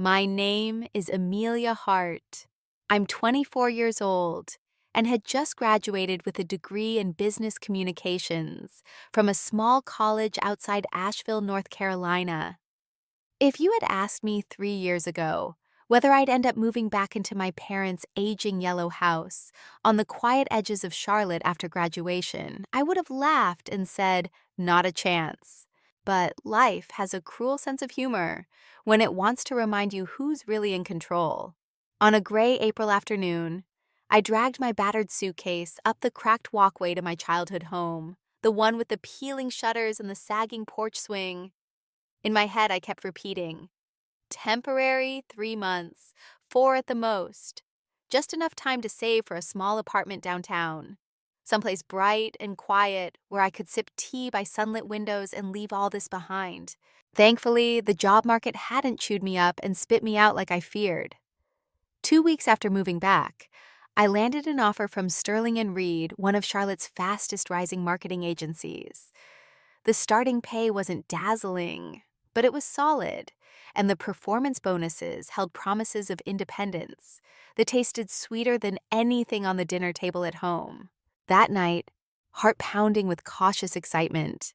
My name is Amelia Hart. I'm 24 years old and had just graduated with a degree in business communications from a small college outside Asheville, North Carolina. If you had asked me 3 years ago whether I'd end up moving back into my parents' aging yellow house on the quiet edges of Charlotte after graduation, I would have laughed and said, not a chance. But life has a cruel sense of humor when it wants to remind you who's really in control. On a gray April afternoon, I dragged my battered suitcase up the cracked walkway to my childhood home, the one with the peeling shutters and the sagging porch swing. In my head, I kept repeating, temporary, 3 months, 4 at the most. Just enough time to save for a small apartment downtown. Someplace bright and quiet where I could sip tea by sunlit windows and leave all this behind. Thankfully, the job market hadn't chewed me up and spit me out like I feared. 2 weeks after moving back, I landed an offer from Sterling and Reed, one of Charlotte's fastest rising marketing agencies. The starting pay wasn't dazzling, but it was solid, and the performance bonuses held promises of independence that tasted sweeter than anything on the dinner table at home. That night, heart pounding with cautious excitement,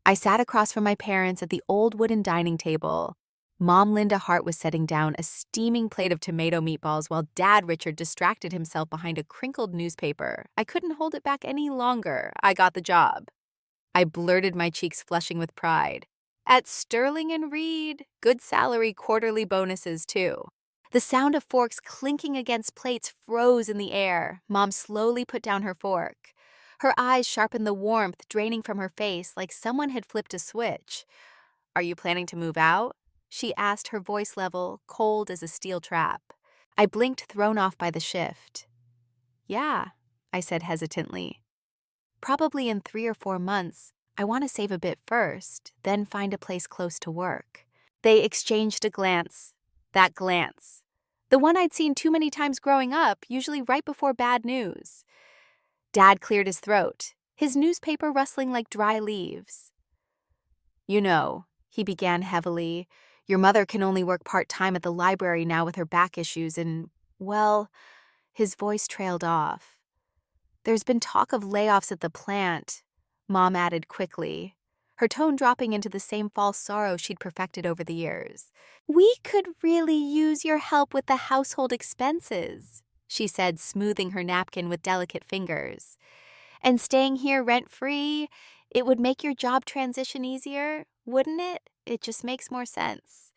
I sat across from my parents at the old wooden dining table. Mom Linda Hart was setting down a steaming plate of tomato meatballs while Dad Richard distracted himself behind a crinkled newspaper. I couldn't hold it back any longer. I got the job. I blurted, my cheeks flushing with pride. At Sterling and Reed, good salary, quarterly bonuses too. The sound of forks clinking against plates froze in the air. Mom slowly put down her fork. Her eyes sharpened the warmth draining from her face like someone had flipped a switch. Are you planning to move out? She asked, her voice level, cold as a steel trap. I blinked, thrown off by the shift. Yeah, I said hesitantly. Probably in 3 or 4 months. I want to save a bit first, then find a place close to work. They exchanged a glance. That glance. The one I'd seen too many times growing up, usually right before bad news. Dad cleared his throat, his newspaper rustling like dry leaves. You know, he began heavily, your mother can only work part-time at the library now with her back issues and, well, his voice trailed off. There's been talk of layoffs at the plant, Mom added quickly, her tone dropping into the same false sorrow she'd perfected over the years. We could really use your help with the household expenses, she said, smoothing her napkin with delicate fingers. And staying here rent-free, it would make your job transition easier, wouldn't it? It just makes more sense.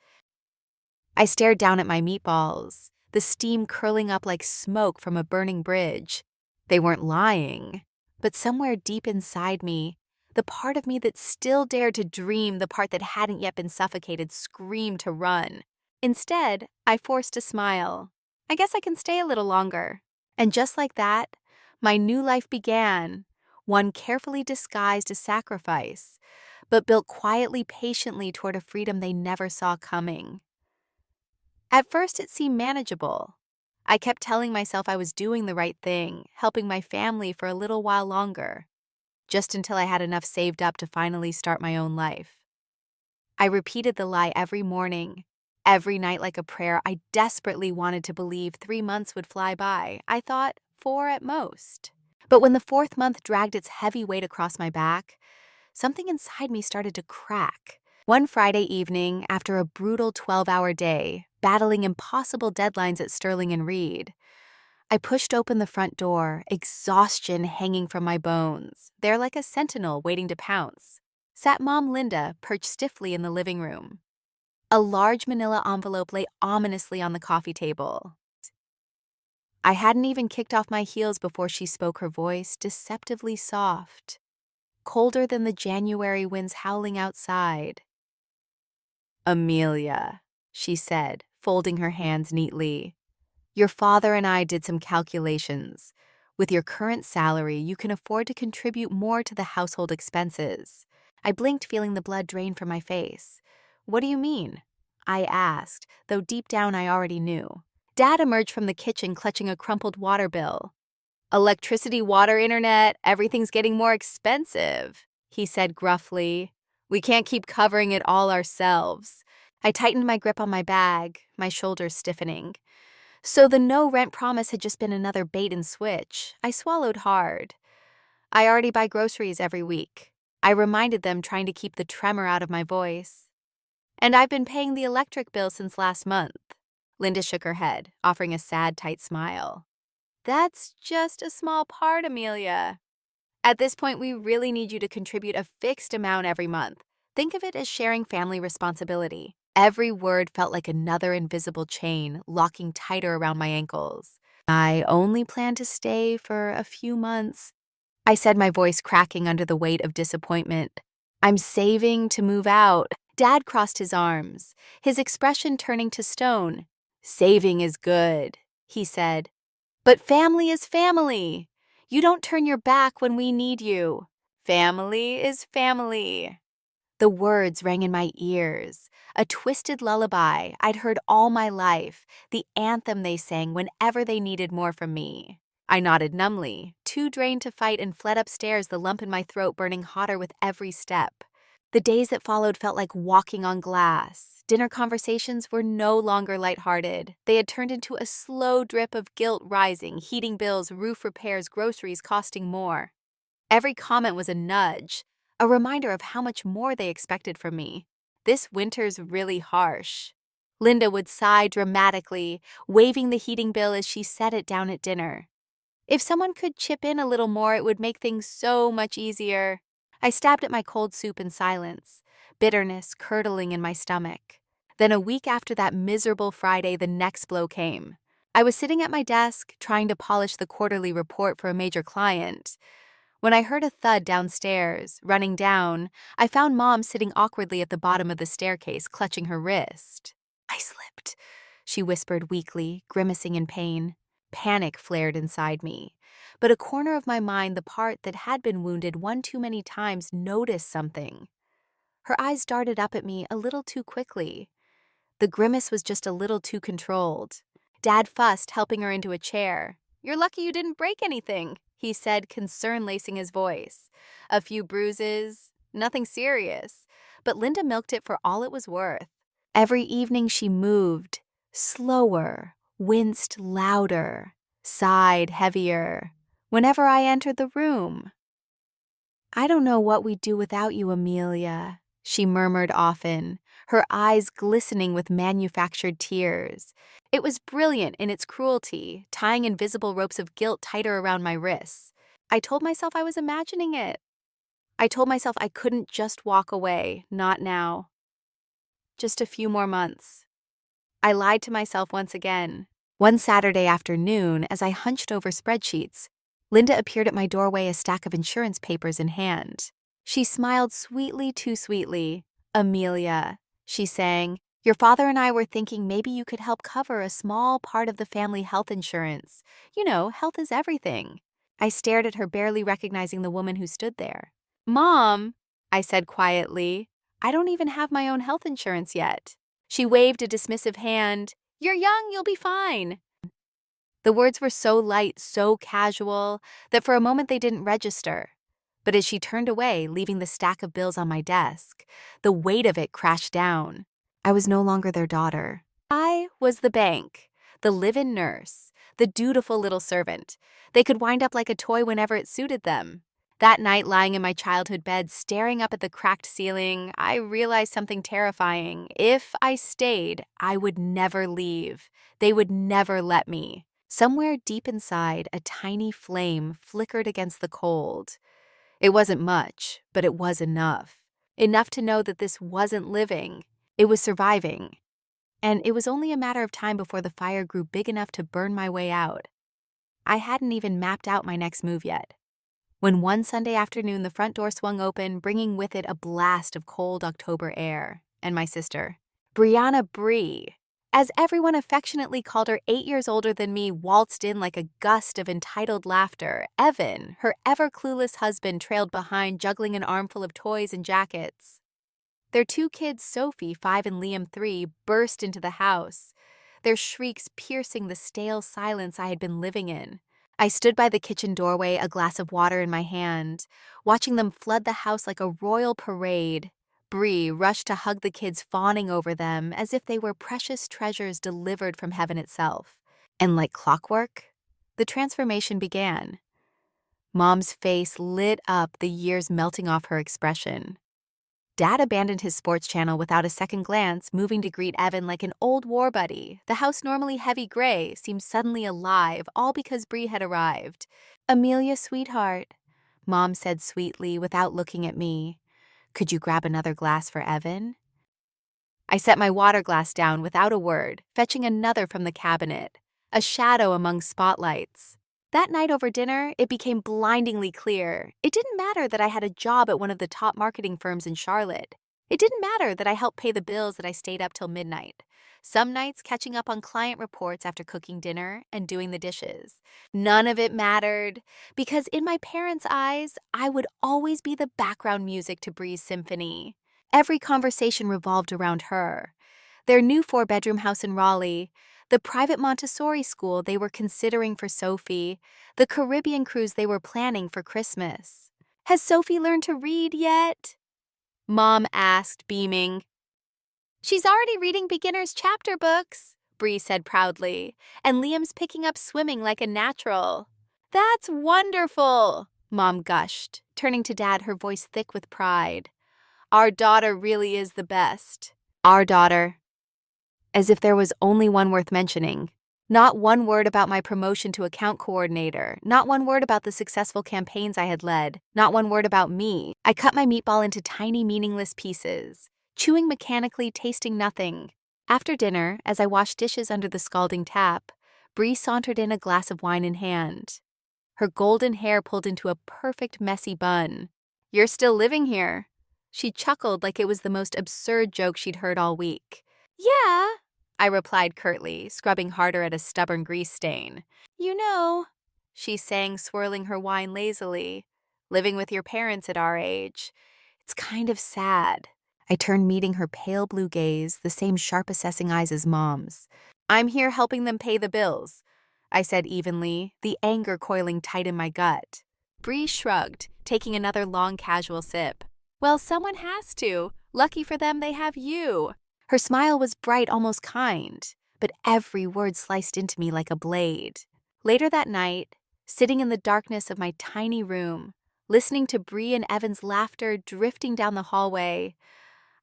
I stared down at my meatballs, the steam curling up like smoke from a burning bridge. They weren't lying, but somewhere deep inside me, the part of me that still dared to dream, the part that hadn't yet been suffocated, screamed to run. Instead, I forced a smile. I guess I can stay a little longer. And just like that, my new life began, one carefully disguised as sacrifice, but built quietly, patiently toward a freedom they never saw coming. At first, it seemed manageable. I kept telling myself I was doing the right thing, helping my family for a little while longer, just until I had enough saved up to finally start my own life. I repeated the lie every morning, every night like a prayer. I desperately wanted to believe 3 months would fly by. I thought 4 at most. But when the 4th month dragged its heavy weight across my back, something inside me started to crack. One Friday evening, after a brutal 12-hour day, battling impossible deadlines at Sterling and Reed, I pushed open the front door, exhaustion hanging from my bones. There, like a sentinel waiting to pounce, sat Mom Linda, perched stiffly in the living room. A large manila envelope lay ominously on the coffee table. I hadn't even kicked off my heels before she spoke, her voice deceptively soft, colder than the January winds howling outside. Amelia, she said, folding her hands neatly. Your father and I did some calculations. With your current salary, you can afford to contribute more to the household expenses. I blinked, feeling the blood drain from my face. What do you mean? I asked, though deep down I already knew. Dad emerged from the kitchen clutching a crumpled water bill. Electricity, water, internet, everything's getting more expensive, he said gruffly. We can't keep covering it all ourselves. I tightened my grip on my bag, my shoulders stiffening. So the no rent promise had just been another bait and switch. I swallowed hard. I already buy groceries every week. I reminded them, trying to keep the tremor out of my voice. And I've been paying the electric bill since last month. Linda shook her head, offering a sad, tight smile. That's just a small part, Amelia. At this point, we really need you to contribute a fixed amount every month. Think of it as sharing family responsibility. Every word felt like another invisible chain, locking tighter around my ankles. I only plan to stay for a few months, I said, my voice cracking under the weight of disappointment. I'm saving to move out. Dad crossed his arms, his expression turning to stone. Saving is good, he said. But family is family. You don't turn your back when we need you. Family is family. The words rang in my ears, a twisted lullaby I'd heard all my life, the anthem they sang whenever they needed more from me. I nodded numbly, too drained to fight, and fled upstairs, the lump in my throat burning hotter with every step. The days that followed felt like walking on glass. Dinner conversations were no longer lighthearted. They had turned into a slow drip of guilt rising, heating bills, roof repairs, groceries costing more. Every comment was a nudge, a reminder of how much more they expected from me. This winter's really harsh. Linda would sigh dramatically, waving the heating bill as she set it down at dinner. If someone could chip in a little more, it would make things so much easier. I stabbed at my cold soup in silence, bitterness curdling in my stomach. Then a week after that miserable Friday, the next blow came. I was sitting at my desk, trying to polish the quarterly report for a major client, when I heard a thud downstairs. Running down, I found Mom sitting awkwardly at the bottom of the staircase, clutching her wrist. I slipped, she whispered weakly, grimacing in pain. Panic flared inside me, but a corner of my mind, the part that had been wounded one too many times, noticed something. Her eyes darted up at me a little too quickly. The grimace was just a little too controlled. Dad fussed, helping her into a chair. "You're lucky you didn't break anything," he said, concern lacing his voice. "A few bruises, nothing serious." But Linda milked it for all it was worth. Every evening she moved, slower, winced louder, sighed heavier, whenever I entered the room. "I don't know what we'd do without you, Amelia," she murmured often, her eyes glistening with manufactured tears. It was brilliant in its cruelty, tying invisible ropes of guilt tighter around my wrists. I told myself I was imagining it. I told myself I couldn't just walk away, not now. Just a few more months. I lied to myself once again. One Saturday afternoon, as I hunched over spreadsheets, Linda appeared at my doorway, a stack of insurance papers in hand. She smiled sweetly, too sweetly. "Amelia," she sang, "your father and I were thinking maybe you could help cover a small part of the family health insurance. You know, health is everything." I stared at her, barely recognizing the woman who stood there. "Mom," I said quietly, "I don't even have my own health insurance yet." She waved a dismissive hand. "You're young, you'll be fine." The words were so light, so casual, that for a moment they didn't register. But as she turned away, leaving the stack of bills on my desk, the weight of it crashed down. I was no longer their daughter. I was the bank, the live-in nurse, the dutiful little servant. They could wind up like a toy whenever it suited them. That night, lying in my childhood bed, staring up at the cracked ceiling, I realized something terrifying. If I stayed, I would never leave. They would never let me. Somewhere deep inside, a tiny flame flickered against the cold. It wasn't much, but it was enough. Enough to know that this wasn't living. It was surviving. And it was only a matter of time before the fire grew big enough to burn my way out. I hadn't even mapped out my next move yet, when one Sunday afternoon the front door swung open, bringing with it a blast of cold October air, and my sister, Brianna Bree, as everyone affectionately called her, 8 years older than me, waltzed in like a gust of entitled laughter. Evan, her ever-clueless husband, trailed behind, juggling an armful of toys and jackets. Their 2 kids, Sophie, 5, and Liam, 3, burst into the house, their shrieks piercing the stale silence I had been living in. I stood by the kitchen doorway, a glass of water in my hand, watching them flood the house like a royal parade. Bree rushed to hug the kids, fawning over them as if they were precious treasures delivered from heaven itself. And like clockwork, the transformation began. Mom's face lit up, the years melting off her expression. Dad abandoned his sports channel without a second glance, moving to greet Evan like an old war buddy. The house, normally heavy gray, seemed suddenly alive, all because Bree had arrived. "Amelia, sweetheart," Mom said sweetly without looking at me. "Could you grab another glass for Evan?" I set my water glass down without a word, fetching another from the cabinet, a shadow among spotlights. That night over dinner, it became blindingly clear. It didn't matter that I had a job at one of the top marketing firms in Charlotte. It didn't matter that I helped pay the bills, that I stayed up till midnight. Some nights catching up on client reports after cooking dinner and doing the dishes. None of it mattered, because in my parents' eyes, I would always be the background music to Bree's symphony. Every conversation revolved around her. Their new 4-bedroom house in Raleigh, the private Montessori school they were considering for Sophie, the Caribbean cruise they were planning for Christmas. "Has Sophie learned to read yet?" Mom asked, beaming. "She's already reading beginner's chapter books," Bree said proudly, "and Liam's picking up swimming like a natural." "That's wonderful," Mom gushed, turning to Dad, her voice thick with pride. "Our daughter really is the best." Our daughter. As if there was only one worth mentioning. Not one word about my promotion to account coordinator, not one word about the successful campaigns I had led, not one word about me. I cut my meatball into tiny, meaningless pieces, chewing mechanically, tasting nothing. After dinner, as I washed dishes under the scalding tap, Bree sauntered in, a glass of wine in hand. Her golden hair pulled into a perfect messy bun. "You're still living here." She chuckled like it was the most absurd joke she'd heard all week. "Yeah," I replied curtly, scrubbing harder at a stubborn grease stain. "You know," she sang, swirling her wine lazily, "living with your parents at our age. It's kind of sad." I turned, meeting her pale blue gaze, the same sharp assessing eyes as Mom's. "I'm here helping them pay the bills," I said evenly, the anger coiling tight in my gut. Bree shrugged, taking another long casual sip. "Well, someone has to. Lucky for them, they have you." Her smile was bright, almost kind, but every word sliced into me like a blade. Later that night, sitting in the darkness of my tiny room, listening to Bree and Evan's laughter drifting down the hallway,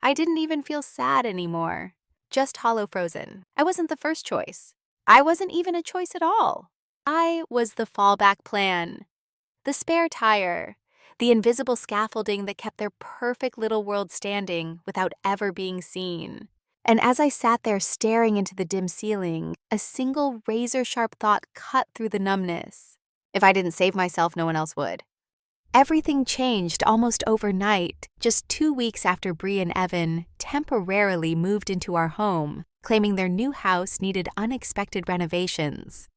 I didn't even feel sad anymore, just hollow frozen. I wasn't the first choice. I wasn't even a choice at all. I was the fallback plan, the spare tire, the invisible scaffolding that kept their perfect little world standing without ever being seen. And as I sat there staring into the dim ceiling, a single razor-sharp thought cut through the numbness. If I didn't save myself, no one else would. Everything changed almost overnight, just 2 weeks after Bree and Evan temporarily moved into our home, claiming their new house needed unexpected renovations.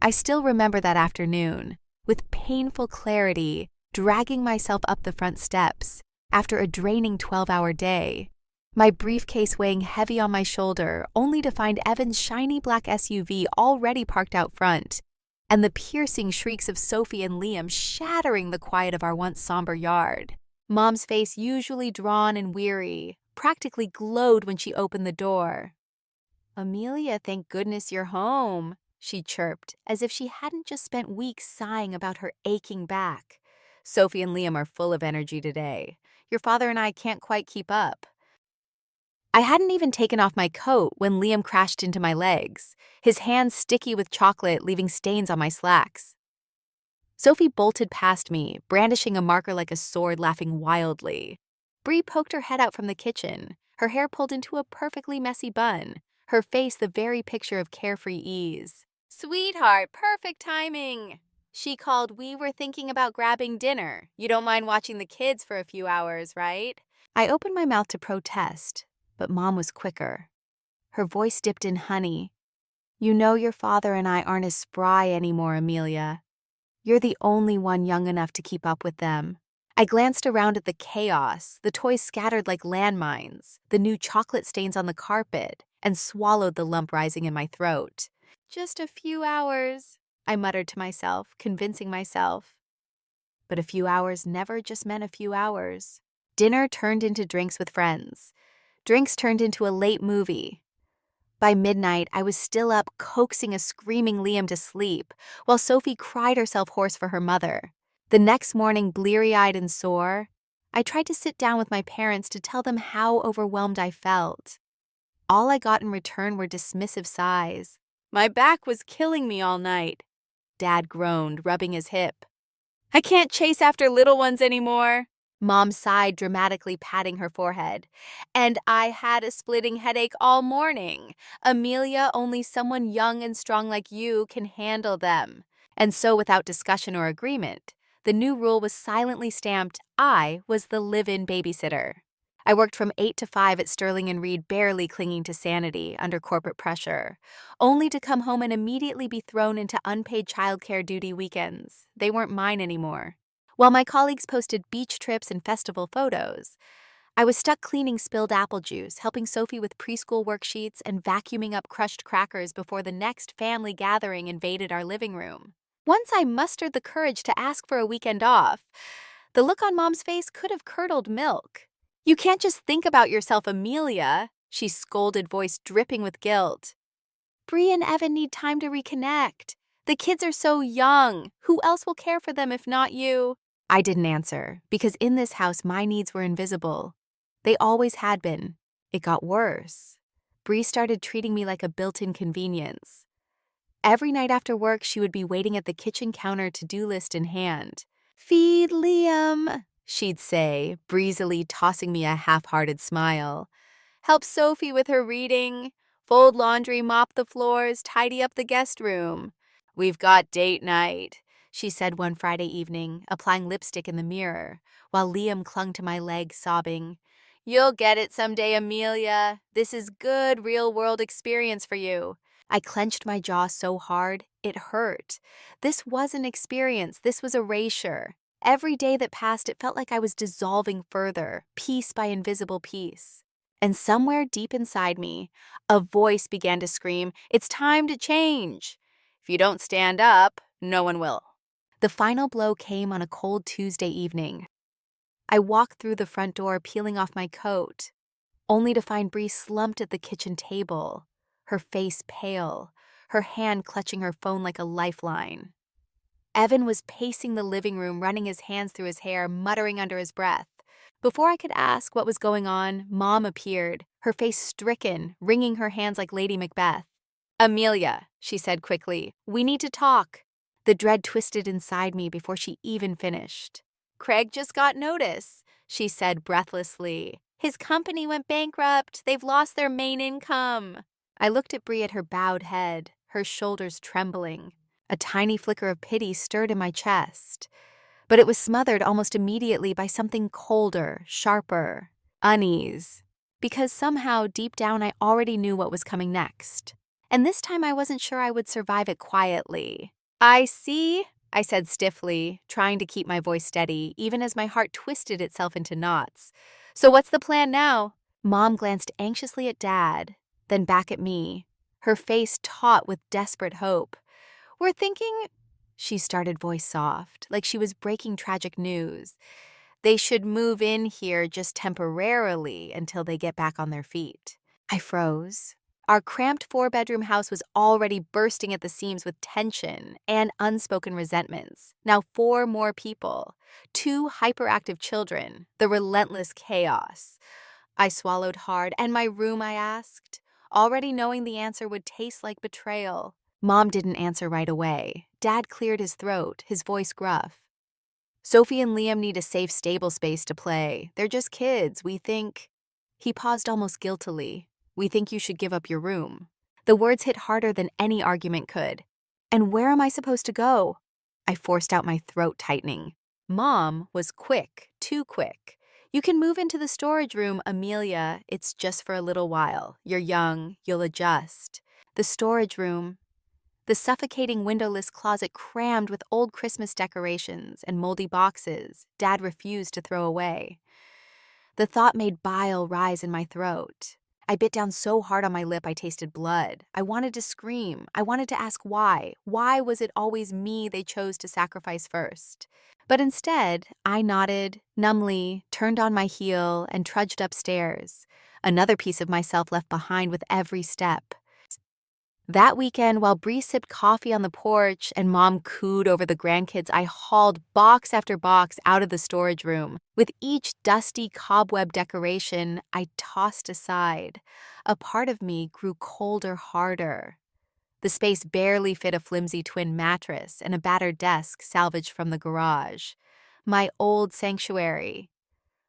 I still remember that afternoon, with painful clarity, dragging myself up the front steps after a draining 12-hour day, my briefcase weighing heavy on my shoulder, only to find Evan's shiny black SUV already parked out front, and the piercing shrieks of Sophie and Liam shattering the quiet of our once somber yard. Mom's face, usually drawn and weary, practically glowed when she opened the door. "Amelia, thank goodness you're home," she chirped, as if she hadn't just spent weeks sighing about her aching back. "Sophie and Liam are full of energy today. Your father and I can't quite keep up." I hadn't even taken off my coat when Liam crashed into my legs, his hands sticky with chocolate, leaving stains on my slacks. Sophie bolted past me, brandishing a marker like a sword, laughing wildly. Bree poked her head out from the kitchen, her hair pulled into a perfectly messy bun, her face the very picture of carefree ease. "Sweetheart, perfect timing," she called. "We were thinking about grabbing dinner. You don't mind watching the kids for a few hours, right?" I opened my mouth to protest, but Mom was quicker. Her voice dipped in honey. "You know your father and I aren't as spry anymore, Amelia. You're the only one young enough to keep up with them." I glanced around at the chaos, the toys scattered like landmines, the new chocolate stains on the carpet, and swallowed the lump rising in my throat. "Just a few hours," I muttered to myself, convincing myself. But a few hours never just meant a few hours. Dinner turned into drinks with friends. Drinks turned into a late movie. By midnight, I was still up coaxing a screaming Liam to sleep, while Sophie cried herself hoarse for her mother. The next morning, bleary-eyed and sore, I tried to sit down with my parents to tell them how overwhelmed I felt. All I got in return were dismissive sighs. My back was killing me all night. Dad groaned, rubbing his hip. I can't chase after little ones anymore. Mom sighed, dramatically patting her forehead. And I had a splitting headache all morning. Amelia, only someone young and strong like you can handle them. And so, without discussion or agreement, the new rule was silently stamped: I was the live-in babysitter. I worked from 8 to 5 at Sterling and Reed, barely clinging to sanity under corporate pressure, only to come home and immediately be thrown into unpaid childcare duty weekends. They weren't mine anymore. While my colleagues posted beach trips and festival photos, I was stuck cleaning spilled apple juice, helping Sophie with preschool worksheets, and vacuuming up crushed crackers before the next family gathering invaded our living room. Once I mustered the courage to ask for a weekend off, the look on Mom's face could have curdled milk. You can't just think about yourself, Amelia, she scolded, voice dripping with guilt. Bree and Evan need time to reconnect. The kids are so young. Who else will care for them if not you? I didn't answer, because in this house my needs were invisible. They always had been. It got worse. Bree started treating me like a built-in convenience. Every night after work, she would be waiting at the kitchen counter, to-do list in hand. Feed Liam, she'd say, breezily tossing me a half-hearted smile. Help Sophie with her reading. Fold laundry, mop the floors, tidy up the guest room. We've got date night, she said one Friday evening, applying lipstick in the mirror, while Liam clung to my leg, sobbing. You'll get it someday, Amelia. This is good real-world experience for you. I clenched my jaw so hard, it hurt. This wasn't experience, this was erasure. Every day that passed, it felt like I was dissolving further, piece by invisible piece. And somewhere deep inside me, a voice began to scream, it's time to change. If you don't stand up, no one will. The final blow came on a cold Tuesday evening. I walked through the front door, peeling off my coat, only to find Bree slumped at the kitchen table, her face pale, her hand clutching her phone like a lifeline. Evan was pacing the living room, running his hands through his hair, muttering under his breath. Before I could ask what was going on, Mom appeared, her face stricken, wringing her hands like Lady Macbeth. Amelia, she said quickly, we need to talk. The dread twisted inside me before she even finished. Craig just got notice, she said breathlessly. His company went bankrupt. They've lost their main income. I looked at Bree at her bowed head, her shoulders trembling. A tiny flicker of pity stirred in my chest, but it was smothered almost immediately by something colder, sharper, unease, because somehow deep down I already knew what was coming next. And this time I wasn't sure I would survive it quietly. I see, I said stiffly, trying to keep my voice steady, even as my heart twisted itself into knots. So what's the plan now? Mom glanced anxiously at Dad, then back at me, her face taut with desperate hope. We're thinking, she started, voice soft, like she was breaking tragic news. They should move in here just temporarily until they get back on their feet. I froze. Our cramped 4-bedroom house was already bursting at the seams with tension and unspoken resentments. Now 4 more people, 2 hyperactive children, the relentless chaos. I swallowed hard. And my room, I asked, already knowing the answer would taste like betrayal. Mom didn't answer right away. Dad cleared his throat, his voice gruff. Sophie and Liam need a safe, stable space to play. They're just kids, we think. He paused almost guiltily. We think you should give up your room. The words hit harder than any argument could. And where am I supposed to go? I forced out, my throat tightening. Mom was quick, too quick. You can move into the storage room, Amelia. It's just for a little while. You're young, you'll adjust. The storage room. The suffocating windowless closet crammed with old Christmas decorations and moldy boxes Dad refused to throw away. The thought made bile rise in my throat. I bit down so hard on my lip I tasted blood. I wanted to scream. I wanted to ask why. Why was it always me they chose to sacrifice first? But instead, I nodded, numbly, turned on my heel, and trudged upstairs, another piece of myself left behind with every step. That weekend, while Bree sipped coffee on the porch and Mom cooed over the grandkids, I hauled box after box out of the storage room. With each dusty cobweb decoration I tossed aside, a part of me grew colder harder. The space barely fit a flimsy twin mattress and a battered desk salvaged from the garage. My old sanctuary.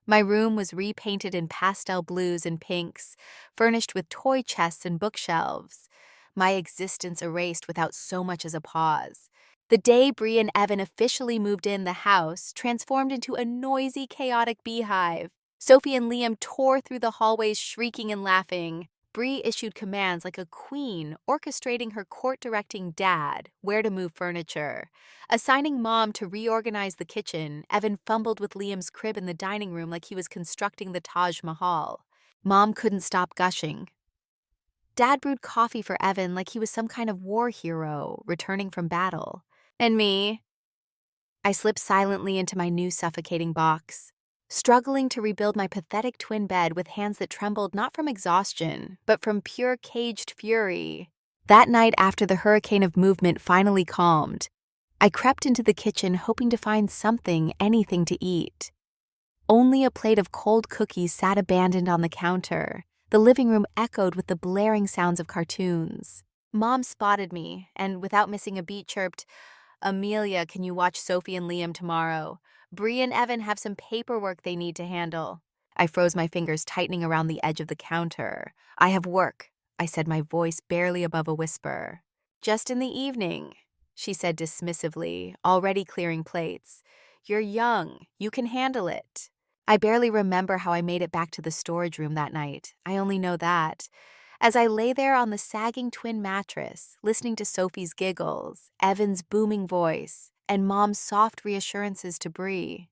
My room was repainted in pastel blues and pinks, furnished with toy chests and bookshelves. My existence erased without so much as a pause. The day Bree and Evan officially moved in, the house transformed into a noisy, chaotic beehive. Sophie and Liam tore through the hallways shrieking and laughing. Bree issued commands like a queen, orchestrating her court-directing dad where to move furniture. Assigning Mom to reorganize the kitchen, Evan fumbled with Liam's crib in the dining room like he was constructing the Taj Mahal. Mom couldn't stop gushing. Dad brewed coffee for Evan like he was some kind of war hero returning from battle. And me, I slipped silently into my new suffocating box, struggling to rebuild my pathetic twin bed with hands that trembled not from exhaustion, but from pure caged fury. That night, after the hurricane of movement finally calmed, I crept into the kitchen hoping to find something, anything to eat. Only a plate of cold cookies sat abandoned on the counter. The living room echoed with the blaring sounds of cartoons. Mom spotted me and, without missing a beat, chirped, "Amelia, can you watch Sophie and Liam tomorrow? Bree and Evan have some paperwork they need to handle." I froze my fingers, tightening around the edge of the counter. "I have work," I said, my voice barely above a whisper. "Just in the evening," she said dismissively, already clearing plates. "You're young. You can handle it." I barely remember how I made it back to the storage room that night. I only know that, as I lay there on the sagging twin mattress, listening to Sophie's giggles, Evan's booming voice, and Mom's soft reassurances to Bree,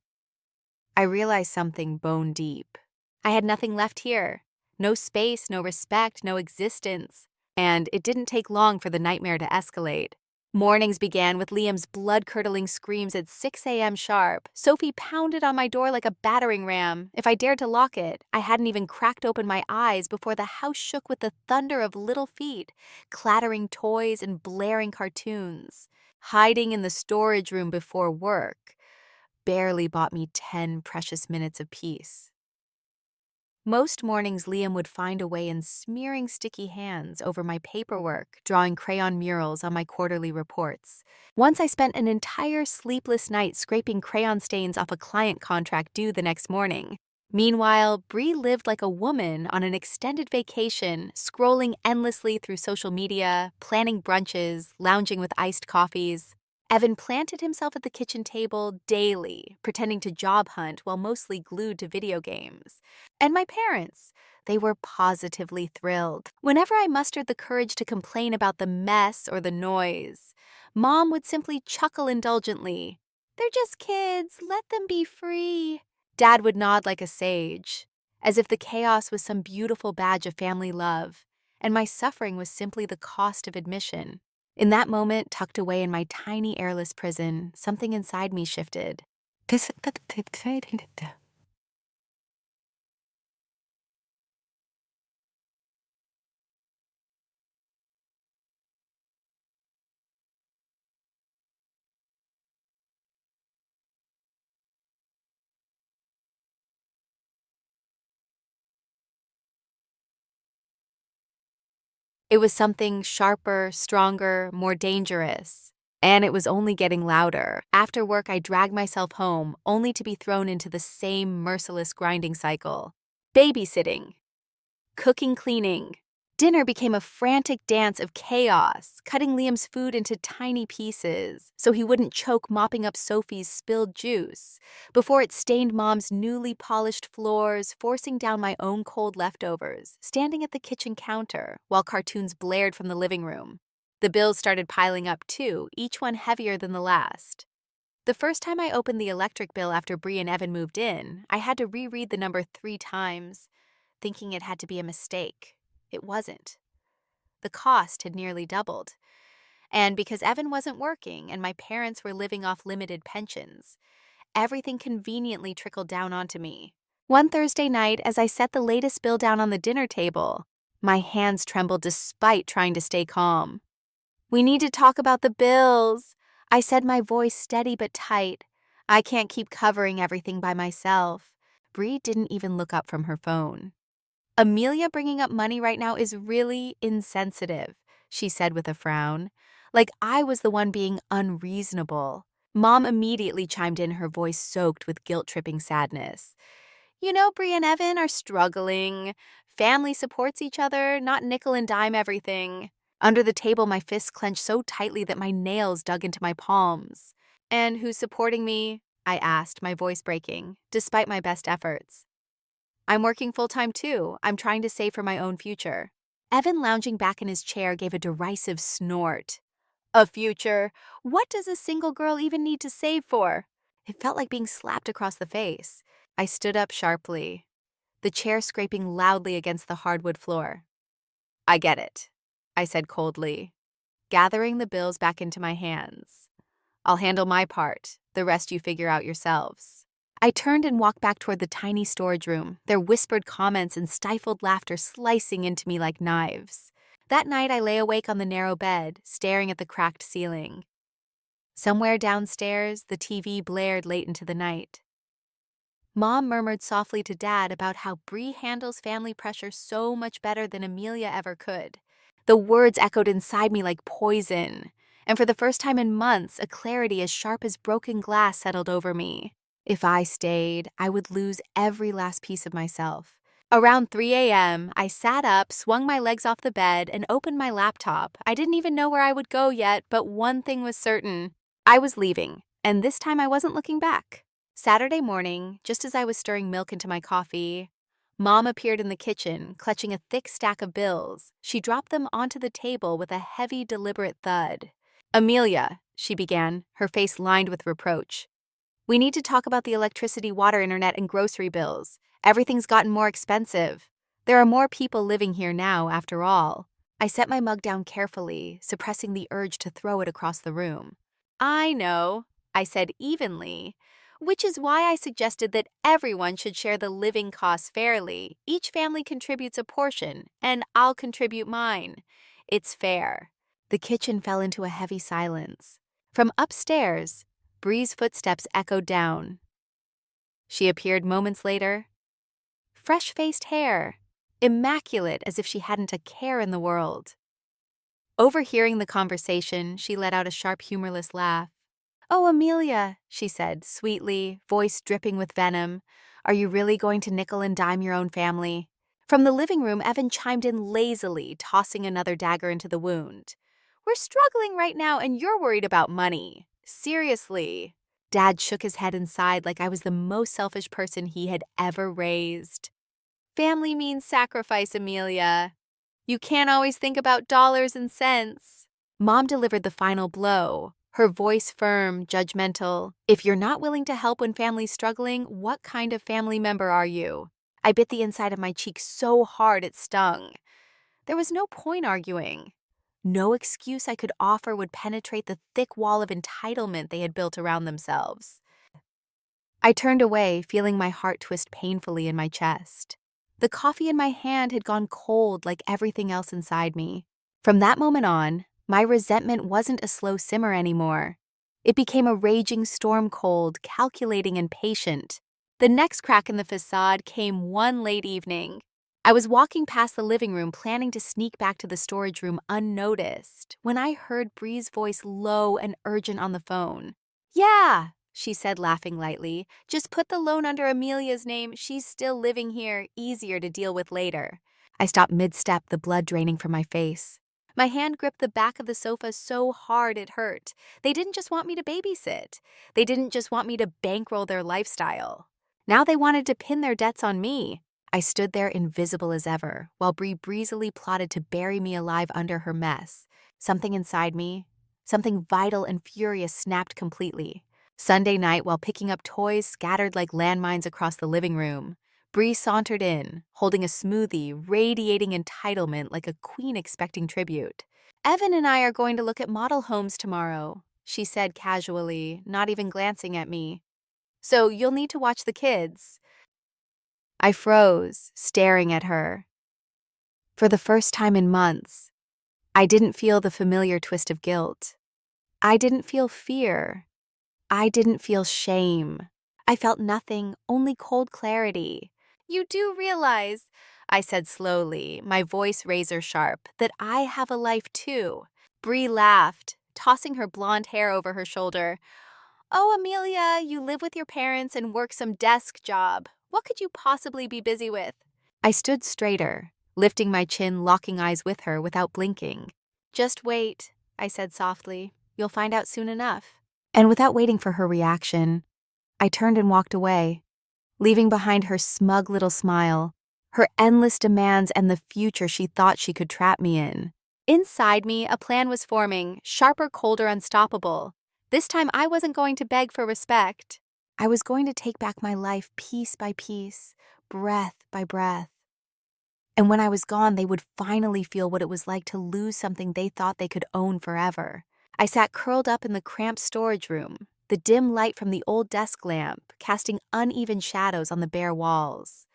I realized something bone deep. I had nothing left here. No space, no respect, no existence. And it didn't take long for the nightmare to escalate. Mornings began with Liam's blood-curdling screams at 6 a.m. sharp. Sophie pounded on my door like a battering ram. If I dared to lock it, I hadn't even cracked open my eyes before the house shook with the thunder of little feet, clattering toys and blaring cartoons. Hiding in the storage room before work barely bought me 10 precious minutes of peace. Most mornings, Liam would find a way in smearing sticky hands over my paperwork, drawing crayon murals on my quarterly reports. Once I spent an entire sleepless night scraping crayon stains off a client contract due the next morning. Meanwhile, Bree lived like a woman on an extended vacation, scrolling endlessly through social media, planning brunches, lounging with iced coffees. Evan planted himself at the kitchen table daily, pretending to job hunt while mostly glued to video games. And my parents, they were positively thrilled. Whenever I mustered the courage to complain about the mess or the noise, Mom would simply chuckle indulgently. "They're just kids, let them be free." Dad would nod like a sage, as if the chaos was some beautiful badge of family love, and my suffering was simply the cost of admission. In that moment, tucked away in my tiny airless prison, something inside me shifted. It was something sharper, stronger, more dangerous. And it was only getting louder. After work, I dragged myself home, only to be thrown into the same merciless grinding cycle. Babysitting, cooking, cleaning. Dinner became a frantic dance of chaos, cutting Liam's food into tiny pieces so he wouldn't choke mopping up Sophie's spilled juice, before it stained Mom's newly polished floors, forcing down my own cold leftovers, standing at the kitchen counter while cartoons blared from the living room. The bills started piling up too, each one heavier than the last. The first time I opened the electric bill after Bree and Evan moved in, I had to reread the number 3 times, thinking it had to be a mistake. It wasn't. The cost had nearly doubled. And because Evan wasn't working and my parents were living off limited pensions, everything conveniently trickled down onto me. One Thursday night, as I set the latest bill down on the dinner table, my hands trembled despite trying to stay calm. "We need to talk about the bills," I said, my voice steady but tight. "I can't keep covering everything by myself." Bree didn't even look up from her phone. "Amelia bringing up money right now is really insensitive," she said with a frown. Like I was the one being unreasonable. Mom immediately chimed in, her voice soaked with guilt-tripping sadness. "You know, Bree and Evan are struggling. Family supports each other, not nickel and dime everything." Under the table, my fists clenched so tightly that my nails dug into my palms. "And who's supporting me?" I asked, my voice breaking, despite my best efforts. "I'm working full-time too. I'm trying to save for my own future." Evan, lounging back in his chair, gave a derisive snort. "A future? What does a single girl even need to save for?" It felt like being slapped across the face. I stood up sharply, the chair scraping loudly against the hardwood floor. "I get it," I said coldly, gathering the bills back into my hands. "I'll handle my part. The rest you figure out yourselves." I turned and walked back toward the tiny storage room, their whispered comments and stifled laughter slicing into me like knives. That night I lay awake on the narrow bed, staring at the cracked ceiling. Somewhere downstairs, the TV blared late into the night. Mom murmured softly to Dad about how Bree handles family pressure so much better than Amelia ever could. The words echoed inside me like poison, and for the first time in months, a clarity as sharp as broken glass settled over me. If I stayed, I would lose every last piece of myself. Around 3 a.m., I sat up, swung my legs off the bed, and opened my laptop. I didn't even know where I would go yet, but one thing was certain. I was leaving, and this time I wasn't looking back. Saturday morning, just as I was stirring milk into my coffee, Mom appeared in the kitchen, clutching a thick stack of bills. She dropped them onto the table with a heavy, deliberate thud. "Amelia," she began, her face lined with reproach. "We need to talk about the electricity, water, internet, and grocery bills. Everything's gotten more expensive. There are more people living here now, after all." I set my mug down carefully, suppressing the urge to throw it across the room. "I know," I said evenly, "which is why I suggested that everyone should share the living costs fairly. Each family contributes a portion, and I'll contribute mine. It's fair." The kitchen fell into a heavy silence. From upstairs, Bree's footsteps echoed down. She appeared moments later. Fresh-faced hair, immaculate as if she hadn't a care in the world. Overhearing the conversation, she let out a sharp, humorless laugh. "Oh, Amelia," she said, sweetly, voice dripping with venom, "are you really going to nickel and dime your own family?" From the living room, Evan chimed in lazily, tossing another dagger into the wound. "We're struggling right now, and you're worried about money. Seriously." Dad shook his head and sighed like I was the most selfish person he had ever raised. "Family means sacrifice, Amelia. You can't always think about dollars and cents." Mom delivered the final blow, her voice firm, judgmental. "If you're not willing to help when family's struggling, what kind of family member are you?" I bit the inside of my cheek so hard it stung. There was no point arguing. No excuse I could offer would penetrate the thick wall of entitlement they had built around themselves. I turned away, feeling my heart twist painfully in my chest. The coffee in my hand had gone cold like everything else inside me. From that moment on, my resentment wasn't a slow simmer anymore. It became a raging storm, cold, calculating, and patient. The next crack in the facade came one late evening. I was walking past the living room, planning to sneak back to the storage room unnoticed, when I heard Bree's voice low and urgent on the phone. "Yeah," she said, laughing lightly. "Just put the loan under Amelia's name. She's still living here, easier to deal with later." I stopped mid-step, the blood draining from my face. My hand gripped the back of the sofa so hard it hurt. They didn't just want me to babysit. They didn't just want me to bankroll their lifestyle. Now they wanted to pin their debts on me. I stood there invisible as ever, while Bree breezily plotted to bury me alive under her mess. Something inside me, something vital and furious, snapped completely. Sunday night, while picking up toys scattered like landmines across the living room, Bree sauntered in, holding a smoothie, radiating entitlement like a queen expecting tribute. "Evan and I are going to look at model homes tomorrow," she said casually, not even glancing at me. so you'll need to watch the kids." I froze, staring at her. For the first time in months, I didn't feel the familiar twist of guilt. I didn't feel fear. I didn't feel shame. I felt nothing, only cold clarity. "You do realize," I said slowly, my voice razor sharp, "that I have a life too." Bree laughed, tossing her blonde hair over her shoulder. "Oh, Amelia, you live with your parents and work some desk job. What could you possibly be busy with?" I stood straighter, lifting my chin, locking eyes with her without blinking. "Just wait," I said softly. "You'll find out soon enough." And without waiting for her reaction, I turned and walked away, leaving behind her smug little smile, her endless demands, and the future she thought she could trap me in. Inside me, a plan was forming, sharper, colder, unstoppable. This time I wasn't going to beg for respect. I was going to take back my life piece by piece, breath by breath. And when I was gone, they would finally feel what it was like to lose something they thought they could own forever. I sat curled up in the cramped storage room, the dim light from the old desk lamp casting uneven shadows on the bare walls.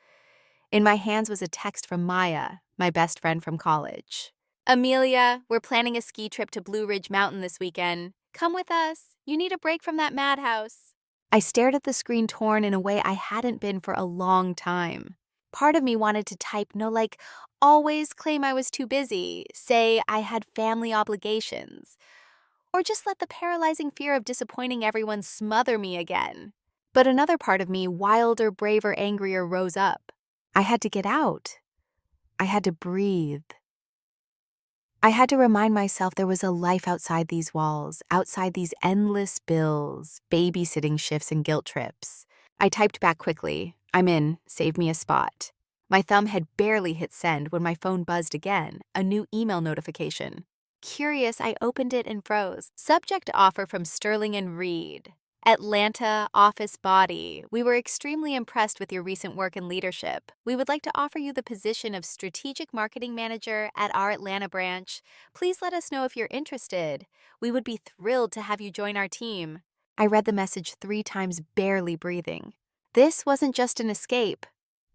In my hands was a text from Maya, my best friend from college. "Amelia, we're planning a ski trip to Blue Ridge Mountain this weekend. Come with us. You need a break from that madhouse." I stared at the screen, torn in a way I hadn't been for a long time. Part of me wanted to type no, like, always claim I was too busy, say I had family obligations, or just let the paralyzing fear of disappointing everyone smother me again. But another part of me, wilder, braver, angrier, rose up. I had to get out. I had to breathe. I had to remind myself there was a life outside these walls, outside these endless bills, babysitting shifts, and guilt trips. I typed back quickly, "I'm in, save me a spot." My thumb had barely hit send when my phone buzzed again, a new email notification. Curious, I opened it and froze. Subject: offer from Sterling and Reed. Atlanta office body. "We were extremely impressed with your recent work and leadership. We would like to offer you the position of Strategic Marketing Manager at our Atlanta branch. Please let us know if you're interested. We would be thrilled to have you join our team." I read the message 3 times, barely breathing. This wasn't just an escape.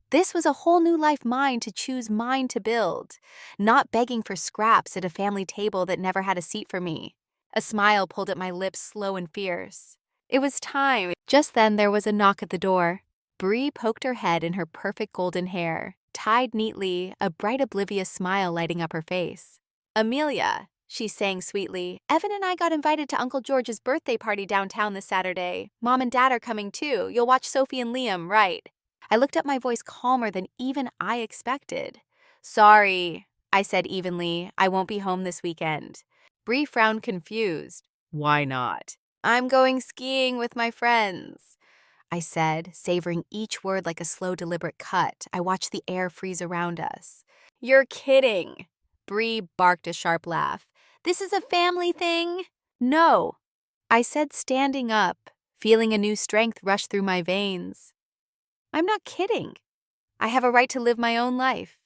This was a whole new life, mine to choose, mine to build. Not begging for scraps at a family table that never had a seat for me. A smile pulled at my lips, slow and fierce. It was time. Just then there was a knock at the door. Bree poked her head in her perfect golden hair, tied neatly, a bright oblivious smile lighting up her face. "Amelia," she sang sweetly, "Evan and I got invited to Uncle George's birthday party downtown this Saturday. Mom and Dad are coming too. You'll watch Sophie and Liam, right?" I looked up, my voice calmer than even I expected. "Sorry," I said evenly, "I won't be home this weekend." Bree frowned, confused. "Why not?" "I'm going skiing with my friends," I said, savoring each word like a slow, deliberate cut. I watched the air freeze around us. "You're kidding." Bree barked a sharp laugh. "This is a family thing." "No," I said, standing up, feeling a new strength rush through my veins. "I'm not kidding. I have a right to live my own life.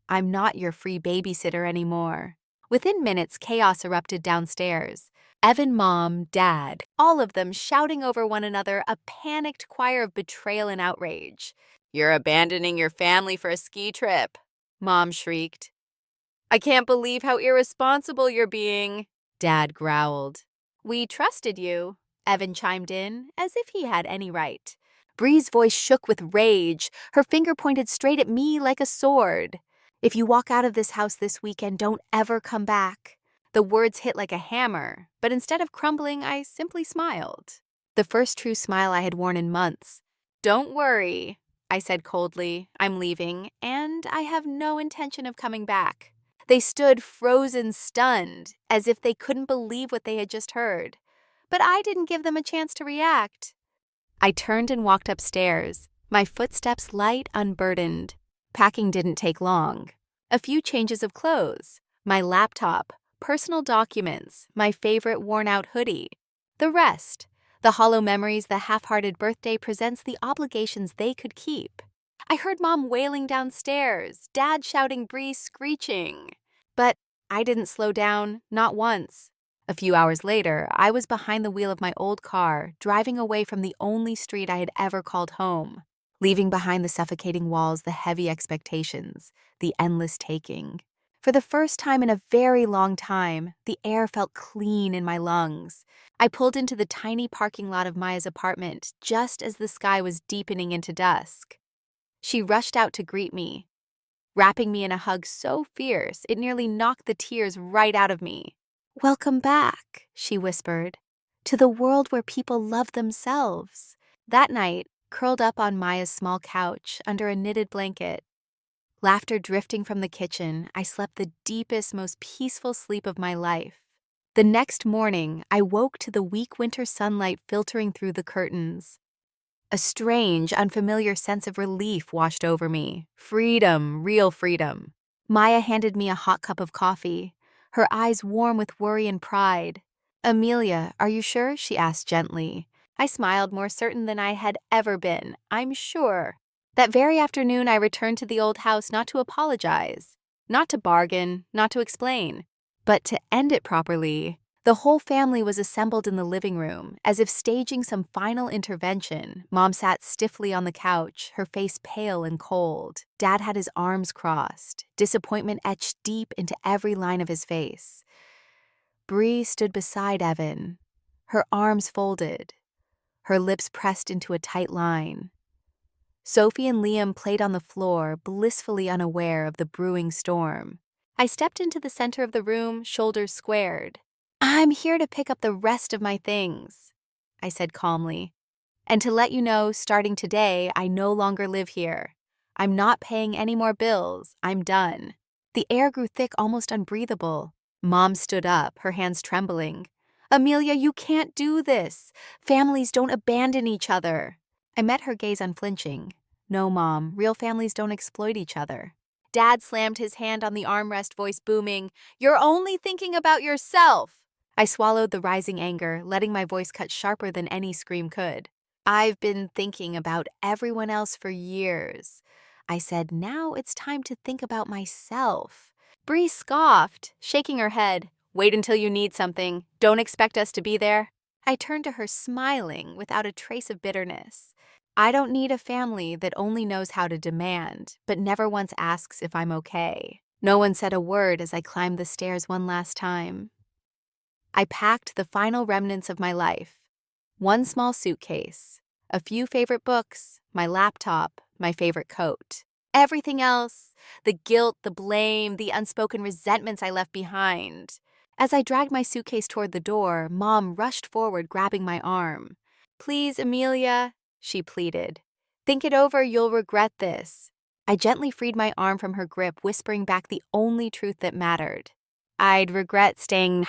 I'm not your free babysitter anymore." Within minutes, chaos erupted downstairs. Evan, Mom, Dad, all of them shouting over one another, a panicked choir of betrayal and outrage. "You're abandoning your family for a ski trip," Mom shrieked. "I can't believe how irresponsible you're being," Dad growled. "We trusted you," Evan chimed in, as if he had any right. Bree's voice shook with rage, her finger pointed straight at me like a sword. "If you walk out of this house this weekend, don't ever come back." The words hit like a hammer, but instead of crumbling, I simply smiled. The first true smile I had worn in months. "Don't worry," I said coldly, "I'm leaving, and I have no intention of coming back." They stood frozen, stunned, as if they couldn't believe what they had just heard. But I didn't give them a chance to react. I turned and walked upstairs, my footsteps light, unburdened. Packing didn't take long. A few changes of clothes, my laptop, personal documents, my favorite worn-out hoodie. The rest, the hollow memories, the half-hearted birthday presents, the obligations they could keep. I heard Mom wailing downstairs, Dad shouting, Bree screeching. But I didn't slow down, not once. A few hours later, I was behind the wheel of my old car, driving away from the only street I had ever called home, leaving behind the suffocating walls, the heavy expectations, the endless taking. For the first time in a very long time, the air felt clean in my lungs. I pulled into the tiny parking lot of Maya's apartment just as the sky was deepening into dusk. She rushed out to greet me, wrapping me in a hug so fierce it nearly knocked the tears right out of me. "Welcome back," she whispered, "to the world where people love themselves." That night, curled up on Maya's small couch under a knitted blanket, laughter drifting from the kitchen, I slept the deepest, most peaceful sleep of my life. The next morning, I woke to the weak winter sunlight filtering through the curtains. A strange, unfamiliar sense of relief washed over me. Freedom, real freedom. Maya handed me a hot cup of coffee, her eyes warm with worry and pride. "Amelia, are you sure?" she asked gently. I smiled, more certain than I had ever been. "I'm sure." That very afternoon, I returned to the old house not to apologize, not to bargain, not to explain, but to end it properly. The whole family was assembled in the living room, as if staging some final intervention. Mom sat stiffly on the couch, her face pale and cold. Dad had his arms crossed, disappointment etched deep into every line of his face. Bree stood beside Evan, her arms folded, her lips pressed into a tight line. Sophie and Liam played on the floor, blissfully unaware of the brewing storm. I stepped into the center of the room, shoulders squared. "I'm here to pick up the rest of my things," I said calmly. "And to let you know, starting today, I no longer live here. I'm not paying any more bills. I'm done." The air grew thick, almost unbreathable. Mom stood up, her hands trembling. "Amelia, you can't do this. Families don't abandon each other." I met her gaze unflinching. "No, Mom, real families don't exploit each other." Dad slammed his hand on the armrest, voice booming, "You're only thinking about yourself." I swallowed the rising anger, letting my voice cut sharper than any scream could. "I've been thinking about everyone else for years." I said, "Now it's time to think about myself." Bree scoffed, shaking her head. "Wait until you need something. Don't expect us to be there." I turned to her, smiling without a trace of bitterness. "I don't need a family that only knows how to demand, but never once asks if I'm okay." No one said a word as I climbed the stairs one last time. I packed the final remnants of my life. One small suitcase, a few favorite books, my laptop, my favorite coat. Everything else, the guilt, the blame, the unspoken resentments I left behind. As I dragged my suitcase toward the door, Mom rushed forward, grabbing my arm. "Please, Amelia," she pleaded. "Think it over, you'll regret this." I gently freed my arm from her grip, whispering back the only truth that mattered. "I'd regret staying."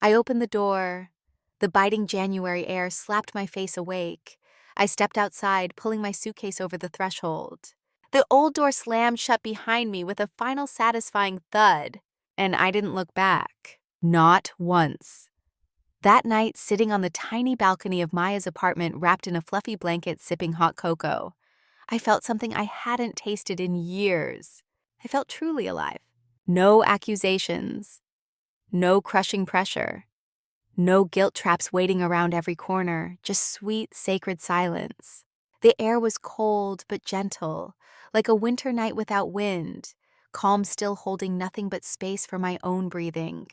I opened the door. The biting January air slapped my face awake. I stepped outside, pulling my suitcase over the threshold. The old door slammed shut behind me with a final satisfying thud, and I didn't look back. Not once. That night, sitting on the tiny balcony of Maya's apartment, wrapped in a fluffy blanket, sipping hot cocoa, I felt something I hadn't tasted in years. I felt truly alive. No accusations. No crushing pressure. No guilt traps waiting around every corner, just sweet, sacred silence. The air was cold but gentle, like a winter night without wind, calm, still, holding nothing but space for my own breathing.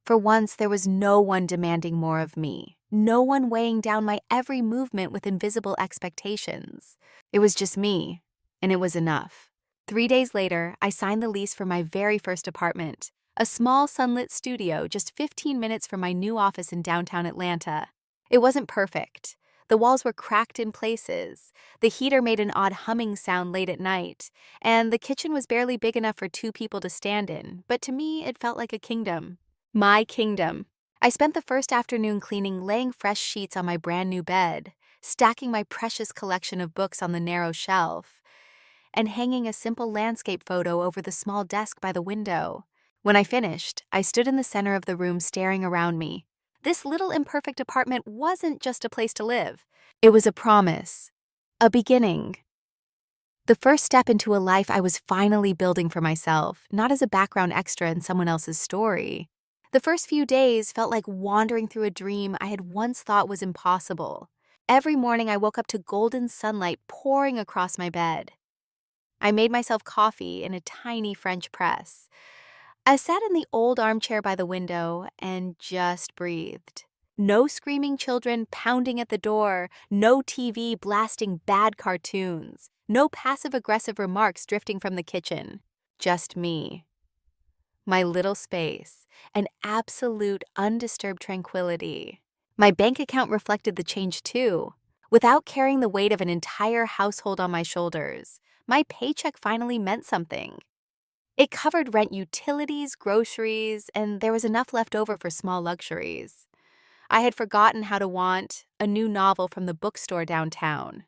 For once, there was no one demanding more of me, no one weighing down my every movement with invisible expectations. It was just me, and it was enough. 3 days later, I signed the lease for my very first apartment, a small sunlit studio just 15 minutes from my new office in downtown Atlanta. It wasn't perfect. The walls were cracked in places, the heater made an odd humming sound late at night, and the kitchen was barely big enough for 2 people to stand in, but to me it felt like a kingdom. My kingdom. I spent the first afternoon cleaning, laying fresh sheets on my brand new bed, stacking my precious collection of books on the narrow shelf, and hanging a simple landscape photo over the small desk by the window. When I finished, I stood in the center of the room staring around me. This little imperfect apartment wasn't just a place to live. It was a promise, a beginning. The first step into a life I was finally building for myself, not as a background extra in someone else's story. The first few days felt like wandering through a dream I had once thought was impossible. Every morning I woke up to golden sunlight pouring across my bed. I made myself coffee in a tiny French press. I sat in the old armchair by the window and just breathed. No screaming children pounding at the door, no TV blasting bad cartoons, no passive-aggressive remarks drifting from the kitchen. Just me. My little space, and absolute undisturbed tranquility. My bank account reflected the change too. Without carrying the weight of an entire household on my shoulders, my paycheck finally meant something. It covered rent, utilities, groceries, and there was enough left over for small luxuries. I had forgotten how to want a new novel from the bookstore downtown.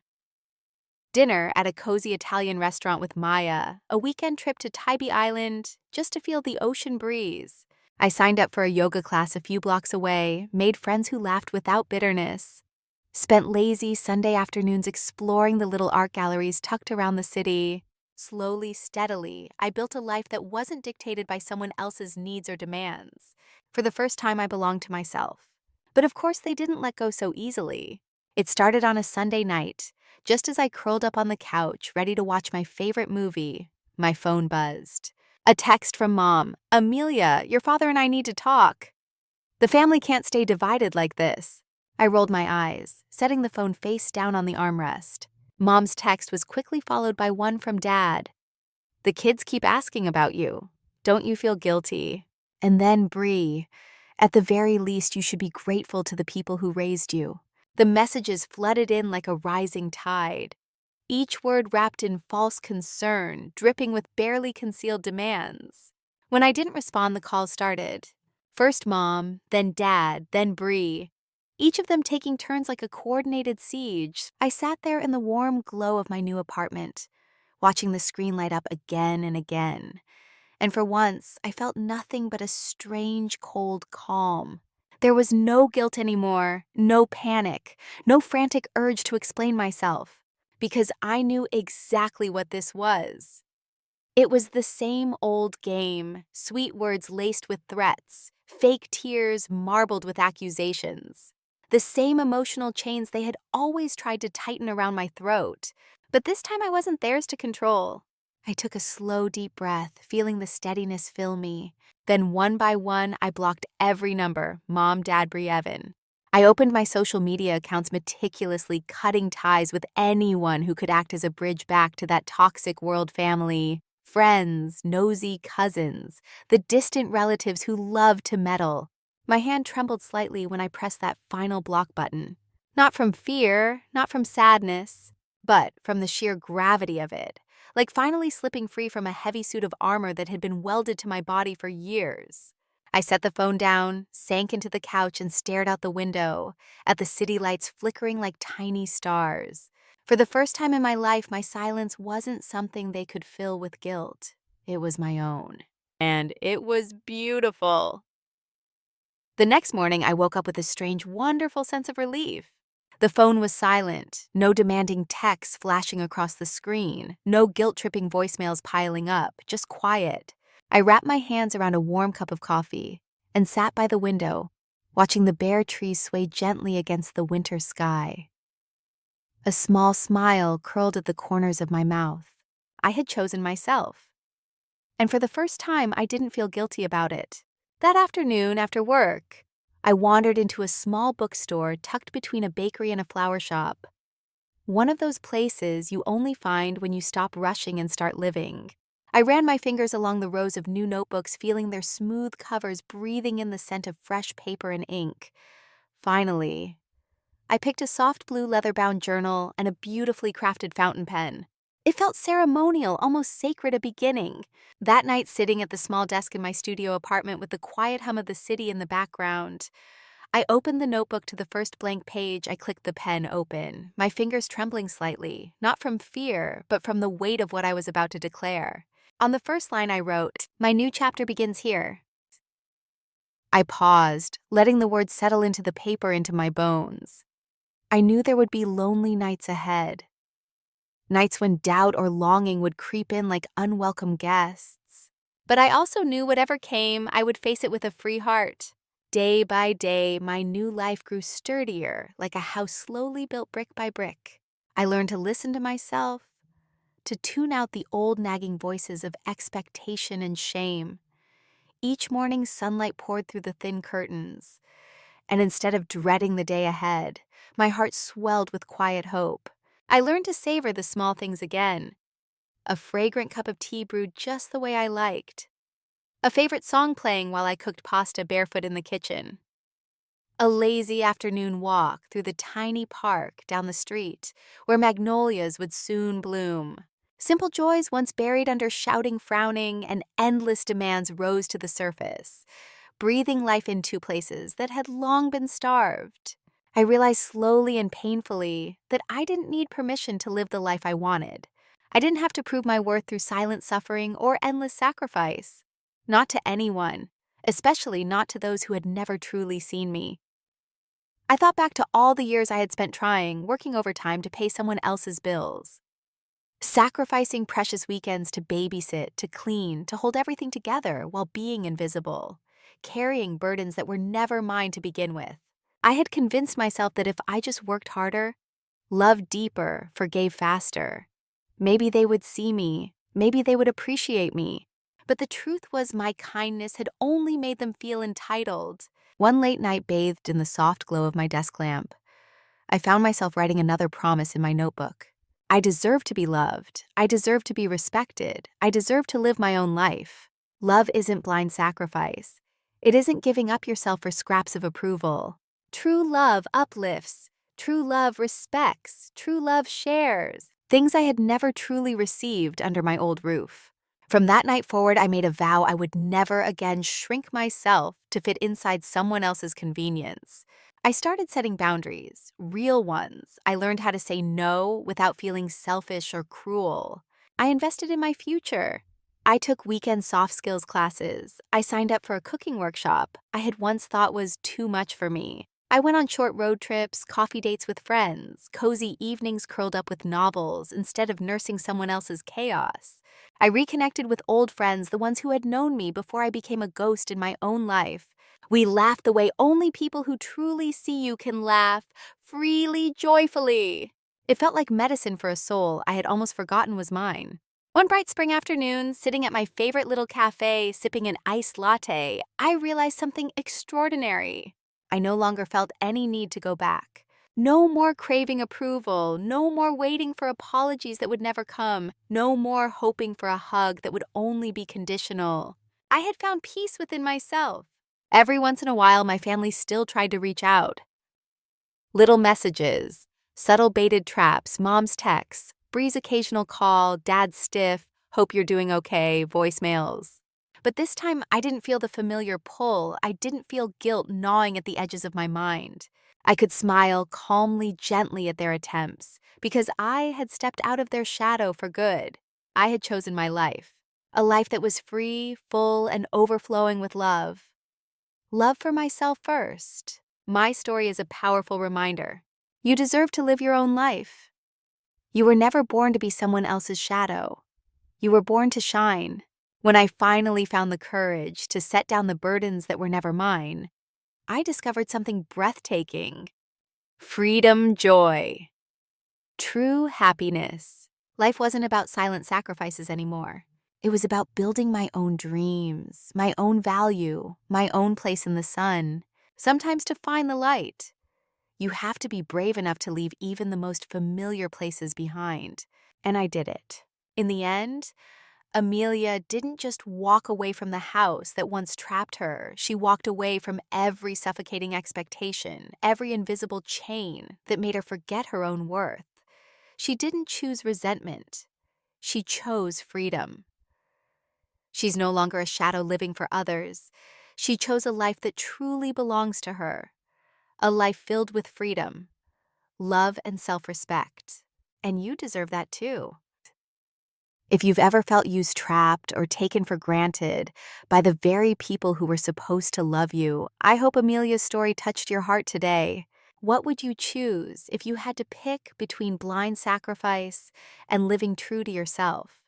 Dinner at a cozy Italian restaurant with Maya, a weekend trip to Tybee Island just to feel the ocean breeze. I signed up for a yoga class a few blocks away, made friends who laughed without bitterness, spent lazy Sunday afternoons exploring the little art galleries tucked around the city. Slowly, steadily, I built a life that wasn't dictated by someone else's needs or demands. For the first time, I belonged to myself. But of course, they didn't let go so easily. It started on a Sunday night. Just as I curled up on the couch, ready to watch my favorite movie, my phone buzzed. A text from Mom. "Amelia, your father and I need to talk." The family can't stay divided like this. I rolled my eyes, setting the phone face down on the armrest. Mom's text was quickly followed by one from Dad. "The kids keep asking about you. Don't you feel guilty?" And then Bree. "At the very least, you should be grateful to the people who raised you." The messages flooded in like a rising tide, each word wrapped in false concern, dripping with barely concealed demands. When I didn't respond, the call started. First Mom, then Dad, then Bree, each of them taking turns like a coordinated siege. I sat there in the warm glow of my new apartment, watching the screen light up again and again. And for once, I felt nothing but a strange, cold calm. There was no guilt anymore, no panic, no frantic urge to explain myself, because I knew exactly what this was. It was the same old game, sweet words laced with threats, fake tears marbled with accusations. The same emotional chains they had always tried to tighten around my throat, but this time I wasn't theirs to control. I took a slow, deep breath, feeling the steadiness fill me. Then one by one, I blocked every number, Mom, Dad, Bree, Evan. I opened my social media accounts, meticulously cutting ties with anyone who could act as a bridge back to that toxic world family. Friends, nosy cousins, the distant relatives who loved to meddle. My hand trembled slightly when I pressed that final block button. Not from fear, not from sadness, but from the sheer gravity of it. Like finally slipping free from a heavy suit of armor that had been welded to my body for years. I set the phone down, sank into the couch, and stared out the window, at the city lights flickering like tiny stars. For the first time in my life, my silence wasn't something they could fill with guilt. It was my own. And it was beautiful. The next morning, I woke up with a strange, wonderful sense of relief. The phone was silent, no demanding texts flashing across the screen, no guilt-tripping voicemails piling up, just quiet. I wrapped my hands around a warm cup of coffee and sat by the window, watching the bare trees sway gently against the winter sky. A small smile curled at the corners of my mouth. I had chosen myself. And for the first time, I didn't feel guilty about it. That afternoon, after work, I wandered into a small bookstore tucked between a bakery and a flower shop. One of those places you only find when you stop rushing and start living. I ran my fingers along the rows of new notebooks, feeling their smooth covers, breathing in the scent of fresh paper and ink. Finally, I picked a soft blue leather-bound journal and a beautifully crafted fountain pen. It felt ceremonial, almost sacred, a beginning. That night, sitting at the small desk in my studio apartment with the quiet hum of the city in the background, I opened the notebook to the first blank page. I clicked the pen open, my fingers trembling slightly, not from fear, but from the weight of what I was about to declare. On the first line I wrote, "My new chapter begins here." I paused, letting the words settle into the paper, into my bones. I knew there would be lonely nights ahead. Nights when doubt or longing would creep in like unwelcome guests. But I also knew whatever came, I would face it with a free heart. Day by day, my new life grew sturdier, like a house slowly built brick by brick. I learned to listen to myself, to tune out the old nagging voices of expectation and shame. Each morning, sunlight poured through the thin curtains, and instead of dreading the day ahead, my heart swelled with quiet hope. I learned to savor the small things again. A fragrant cup of tea brewed just the way I liked. A favorite song playing while I cooked pasta barefoot in the kitchen. A lazy afternoon walk through the tiny park down the street, where magnolias would soon bloom. Simple joys once buried under shouting, frowning, and endless demands rose to the surface, breathing life into places that had long been starved. I realized slowly and painfully that I didn't need permission to live the life I wanted. I didn't have to prove my worth through silent suffering or endless sacrifice. Not to anyone, especially not to those who had never truly seen me. I thought back to all the years I had spent trying, working overtime to pay someone else's bills. Sacrificing precious weekends to babysit, to clean, to hold everything together while being invisible. Carrying burdens that were never mine to begin with. I had convinced myself that if I just worked harder, loved deeper, forgave faster, maybe they would see me, maybe they would appreciate me. But the truth was my kindness had only made them feel entitled. One late night bathed in the soft glow of my desk lamp, I found myself writing another promise in my notebook. I deserve to be loved. I deserve to be respected. I deserve to live my own life. Love isn't blind sacrifice. It isn't giving up yourself for scraps of approval. True love uplifts. True love respects. True love shares. Things I had never truly received under my old roof. From that night forward, I made a vow I would never again shrink myself to fit inside someone else's convenience. I started setting boundaries, real ones. I learned how to say no without feeling selfish or cruel. I invested in my future. I took weekend soft skills classes. I signed up for a cooking workshop I had once thought was too much for me. I went on short road trips, coffee dates with friends, cozy evenings curled up with novels instead of nursing someone else's chaos. I reconnected with old friends, the ones who had known me before I became a ghost in my own life. We laughed the way only people who truly see you can laugh, freely, joyfully. It felt like medicine for a soul I had almost forgotten was mine. One bright spring afternoon, sitting at my favorite little cafe, sipping an iced latte, I realized something extraordinary. I no longer felt any need to go back. No more craving approval, no more waiting for apologies that would never come, no more hoping for a hug that would only be conditional. I had found peace within myself. Every once in a while, my family still tried to reach out. Little messages, subtle baited traps, mom's texts, Bree's occasional call, dad's stiff, hope you're doing okay, voicemails. But this time, I didn't feel the familiar pull. I didn't feel guilt gnawing at the edges of my mind. I could smile calmly, gently at their attempts, because I had stepped out of their shadow for good. I had chosen my life, a life that was free, full, and overflowing with love. Love for myself first. My story is a powerful reminder. You deserve to live your own life. You were never born to be someone else's shadow. You were born to shine. When I finally found the courage to set down the burdens that were never mine, I discovered something breathtaking. Freedom, joy. True happiness. Life wasn't about silent sacrifices anymore. It was about building my own dreams, my own value, my own place in the sun. Sometimes to find the light, you have to be brave enough to leave even the most familiar places behind. And I did it. In the end, Amelia didn't just walk away from the house that once trapped her. She walked away from every suffocating expectation, every invisible chain that made her forget her own worth. She didn't choose resentment. She chose freedom. She's no longer a shadow living for others. She chose a life that truly belongs to her, a life filled with freedom, love, and self-respect. And you deserve that too. If you've ever felt used, trapped, or taken for granted by the very people who were supposed to love you, I hope Amelia's story touched your heart today. What would you choose if you had to pick between blind sacrifice and living true to yourself?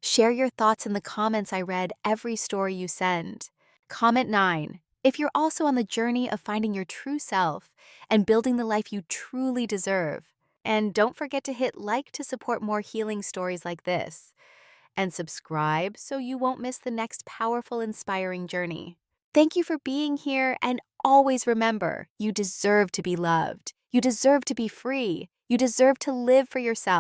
Share your thoughts in the comments. I read every story you send. Comment 9 if you're also on the journey of finding your true self and building the life you truly deserve. And don't forget to hit like to support more healing stories like this. And subscribe so you won't miss the next powerful, inspiring journey. Thank you for being here, and always remember, you deserve to be loved. You deserve to be free. You deserve to live for yourself.